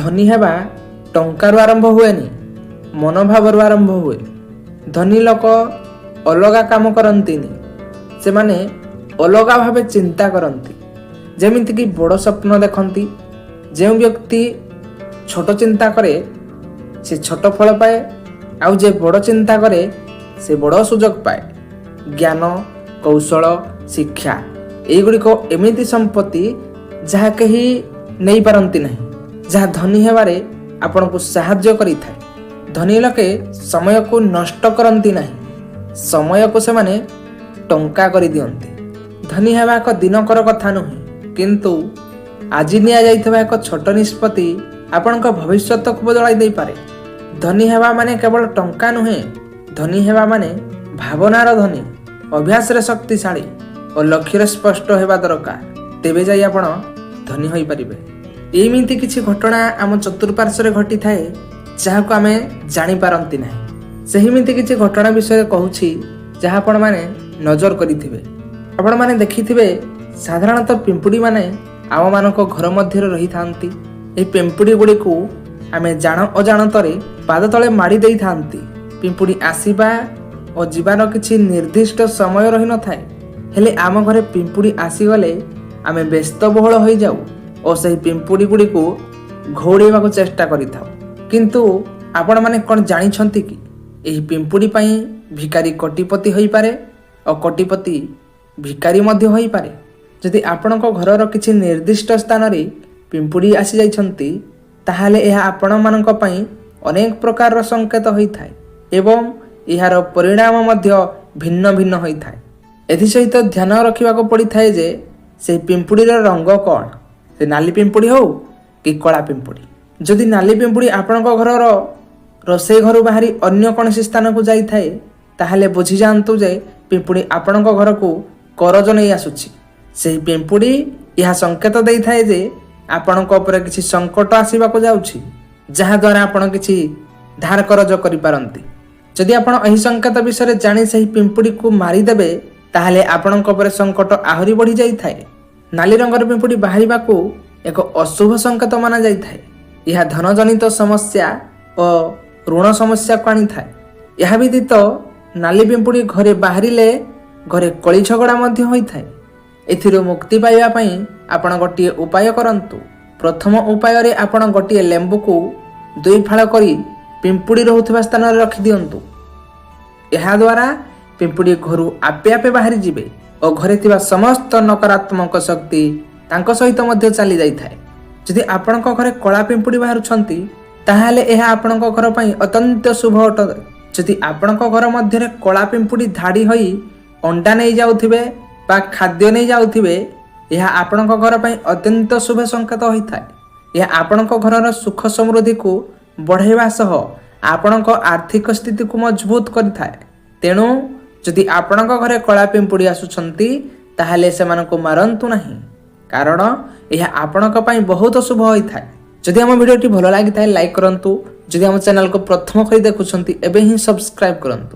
ଧନୀ ହେବା ଟଙ୍କାରୁ ଆରମ୍ଭ ହୁଏନି, ମନୋଭାବରୁ ଆରମ୍ଭ ହୁଏ। ଧନୀ ଲୋକ ଅଲଗା କାମ କରନ୍ତିନି, ସେମାନେ ଅଲଗା ଭାବେ ଚିନ୍ତା କରନ୍ତି। ଯେମିତିକି ବଡ଼ ସ୍ୱପ୍ନ ଦେଖନ୍ତି। ଯେଉଁ ବ୍ୟକ୍ତି ଛୋଟ ଚିନ୍ତା କରେ ସେ ଛୋଟ ଫଳ ପାଏ, ଆଉ ଯେ ବଡ଼ ଚିନ୍ତା କରେ ସେ ବଡ଼ ସୁଯୋଗ ପାଏ। ଜ୍ଞାନ, କୌଶଳ, ଶିକ୍ଷା ଏଇଗୁଡ଼ିକ ଏମିତି ସମ୍ପତ୍ତି ଯାହା କେହି ନେଇପାରନ୍ତି ନାହିଁ, ଯାହା ଧନୀ ହେବାରେ ଆପଣଙ୍କୁ ସାହାଯ୍ୟ କରିଥାଏ। ଧନୀ ଲୋକେ ସମୟକୁ ନଷ୍ଟ କରନ୍ତି ନାହିଁ, ସମୟକୁ ସେମାନେ ଟଙ୍କା କରିଦିଅନ୍ତି। ଧନୀ ହେବା ଏକ ଦିନକର କଥା ନୁହେଁ, କିନ୍ତୁ ଆଜି ନିଆଯାଇଥିବା ଏକ ଛୋଟ ନିଷ୍ପତ୍ତି ଆପଣଙ୍କ ଭବିଷ୍ୟତକୁ ବଦଳାଇ ଦେଇପାରେ। ଧନୀ ହେବା ମାନେ କେବଳ ଟଙ୍କା ନୁହେଁ, ଧନୀ ହେବା ମାନେ ଭାବନାର ଧନୀ, ଅଭ୍ୟାସରେ ଶକ୍ତିଶାଳୀ ଓ ଲକ୍ଷ୍ୟରେ ସ୍ପଷ୍ଟ ହେବା ଦରକାର। ତେବେ ଯାଇ ଆପଣ ଧନୀ ହୋଇପାରିବେ। ଏମିତି କିଛି ଘଟଣା ଆମ ଚତୁଃପାର୍ଶ୍ୱରେ ଘଟିଥାଏ ଯାହାକୁ ଆମେ ଜାଣିପାରନ୍ତି ନାହିଁ। ସେହିମିତି କିଛି ଘଟଣା ବିଷୟରେ କହୁଛି ଯାହା ଆପଣମାନେ ନଜର କରିଥିବେ। ଆପଣମାନେ ଦେଖିଥିବେ ସାଧାରଣତଃ ପିମ୍ପୁଡ଼ିମାନେ ଆମମାନଙ୍କ ଘର ମଧ୍ୟରେ ରହିଥାନ୍ତି। ଏହି ପିମ୍ପୁଡ଼ି ଗୁଡ଼ିକୁ ଆମେ ଜାଣ ଅଜାଣତରେ ପାଦ ତଳେ ମାଡ଼ି ଦେଇଥାନ୍ତି। ପିମ୍ପୁଡ଼ି ଆସିବା ଓ ଯିବାର କିଛି ନିର୍ଦ୍ଦିଷ୍ଟ ସମୟ ରହିନଥାଏ, ହେଲେ ଆମ ଘରେ ପିମ୍ପୁଡ଼ି ଆସିଗଲେ ଆମେ ବ୍ୟସ୍ତବହୁଳ ହୋଇଯାଉ ଓ ସେହି ପିମ୍ପୁଡ଼ି ଗୁଡ଼ିକୁ ଘଉଡ଼େଇବାକୁ ଚେଷ୍ଟା କରିଥାଉ। କିନ୍ତୁ ଆପଣମାନେ କ'ଣ ଜାଣିଛନ୍ତି କି ଏହି ପିମ୍ପୁଡ଼ି ପାଇଁ ଭିକାରୀ କୋଟିପତି ହୋଇପାରେ ଓ କୋଟିପତି ଭିକାରୀ ମଧ୍ୟ ହୋଇପାରେ। ଯଦି ଆପଣଙ୍କ ଘରର କିଛି ନିର୍ଦ୍ଦିଷ୍ଟ ସ୍ଥାନରେ ପିମ୍ପୁଡ଼ି ଆସିଯାଇଛନ୍ତି, ତାହେଲେ ଏହା ଆପଣମାନଙ୍କ ପାଇଁ ଅନେକ ପ୍ରକାରର ସଂକେତ ହୋଇଥାଏ ଏବଂ ଏହାର ପରିଣାମ ମଧ୍ୟ ଭିନ୍ନ ଭିନ୍ନ ହୋଇଥାଏ। ଏଥିସହିତ ଧ୍ୟାନ ରଖିବାକୁ ପଡ଼ିଥାଏ ଯେ ସେହି ପିମ୍ପୁଡ଼ିର ରଙ୍ଗ କ'ଣ, ସେ ନାଲି ପିମ୍ପୁଡ଼ି ହେଉ କି କଳା ପିମ୍ପୁଡ଼ି। ଯଦି ନାଲି ପିମ୍ପୁଡ଼ି ଆପଣଙ୍କ ଘରର ରୋଷେଇ ଘରୁ ବାହାରି ଅନ୍ୟ କୌଣସି ସ୍ଥାନକୁ ଯାଇଥାଏ, ତାହେଲେ ବୁଝିଯାଆନ୍ତୁ ଯେ ପିମ୍ପୁଡ଼ି ଆପଣଙ୍କ ଘରକୁ କରଜ ନେଇ ଆସୁଛି। ସେହି ପିମ୍ପୁଡ଼ି ଏହା ସଂକେତ ଦେଇଥାଏ ଯେ ଆପଣଙ୍କ ଉପରେ କିଛି ସଙ୍କଟ ଆସିବାକୁ ଯାଉଛି, ଯାହାଦ୍ୱାରା ଆପଣ କିଛି ଧାର କରଜ କରିପାରନ୍ତି। ଯଦି ଆପଣ ଏହି ସଂକେତ ବିଷୟରେ ଜାଣି ସେହି ପିମ୍ପୁଡ଼ିକୁ ମାରିଦେବେ, ତାହେଲେ ଆପଣଙ୍କ ଉପରେ ସଙ୍କଟ ଆହୁରି ବଢ଼ିଯାଇଥାଏ। ନାଲି ରଙ୍ଗର ପିମ୍ପୁଡ଼ି ବାହାରିବାକୁ ଏକ ଅଶୁଭ ସଂକେତ ମାନାଯାଇଥାଏ। ଏହା ଧନଜନିତ ସମସ୍ୟା ଓ ଋଣ ସମସ୍ୟାକୁ ଆଣିଥାଏ। ଏହା ବ୍ୟତୀତ ନାଲି ପିମ୍ପୁଡ଼ି ଘରେ ବାହାରିଲେ ଘରେ କଳି ଝଗଡ଼ା ମଧ୍ୟ ହୋଇଥାଏ। ଏଥିରୁ ମୁକ୍ତି ପାଇବା ପାଇଁ ଆପଣ ଗୋଟିଏ ଉପାୟ କରନ୍ତୁ। ପ୍ରଥମ ଉପାୟରେ ଆପଣ ଗୋଟିଏ ଲେମ୍ବୁକୁ 2 ଫାଳ କରି ପିମ୍ପୁଡ଼ି ରହୁଥିବା ସ୍ଥାନରେ ରଖିଦିଅନ୍ତୁ। ଏହାଦ୍ୱାରା ପିମ୍ପୁଡ଼ି ଘରୁ ଆପେ ଆପେ ବାହାରିଯିବେ ଓ ଘରେ ଥିବା ସମସ୍ତ ନକାରାତ୍ମକ ଶକ୍ତି ତାଙ୍କ ସହିତ ମଧ୍ୟ ଚାଲି ଯାଇଥାଏ। ଯଦି ଆପଣଙ୍କ ଘରେ କଳା ପିମ୍ପୁଡ଼ି ବାହାରୁଛନ୍ତି, ତାହେଲେ ଏହା ଆପଣଙ୍କ ଘର ପାଇଁ ଅତ୍ୟନ୍ତ ଶୁଭ ଅଟେ। ଯଦି ଆପଣଙ୍କ ଘର ମଧ୍ୟରେ କଳା ପିମ୍ପୁଡ଼ି ଧାଡ଼ି ହୋଇ ଅଣ୍ଡା ନେଇଯାଉଥିବେ ବା ଖାଦ୍ୟ ନେଇଯାଉଥିବେ, ଏହା ଆପଣଙ୍କ ଘର ପାଇଁ ଅତ୍ୟନ୍ତ ଶୁଭ ସଂକେତ ହୋଇଥାଏ। ଏହା ଆପଣଙ୍କ ଘରର ସୁଖ ସମୃଦ୍ଧିକୁ ବଢ଼ାଇବା ସହ ଆପଣଙ୍କ ଆର୍ଥିକ ସ୍ଥିତିକୁ ମଜବୁତ କରିଥାଏ। ତେଣୁ ଯଦି ଆପଣଙ୍କ ଘରେ କଳା ପିମ୍ପୁଡ଼ି ଆସୁଛନ୍ତି, ତାହେଲେ ସେମାନଙ୍କୁ ମାରନ୍ତୁ ନାହିଁ, କାରଣ ଏହା ଆପଣଙ୍କ ପାଇଁ ବହୁତ ଶୁଭ ହୋଇଥାଏ। ଯଦି ଆମ ଭିଡ଼ିଓଟି ଭଲ ଲାଗିଥାଏ ଲାଇକ୍ କରନ୍ତୁ। ଯଦି ଆମ ଚ୍ୟାନେଲକୁ ପ୍ରଥମ କରି ଦେଖୁଛନ୍ତି, ଏବେ ହିଁ ସବସ୍କ୍ରାଇବ୍ କରନ୍ତୁ।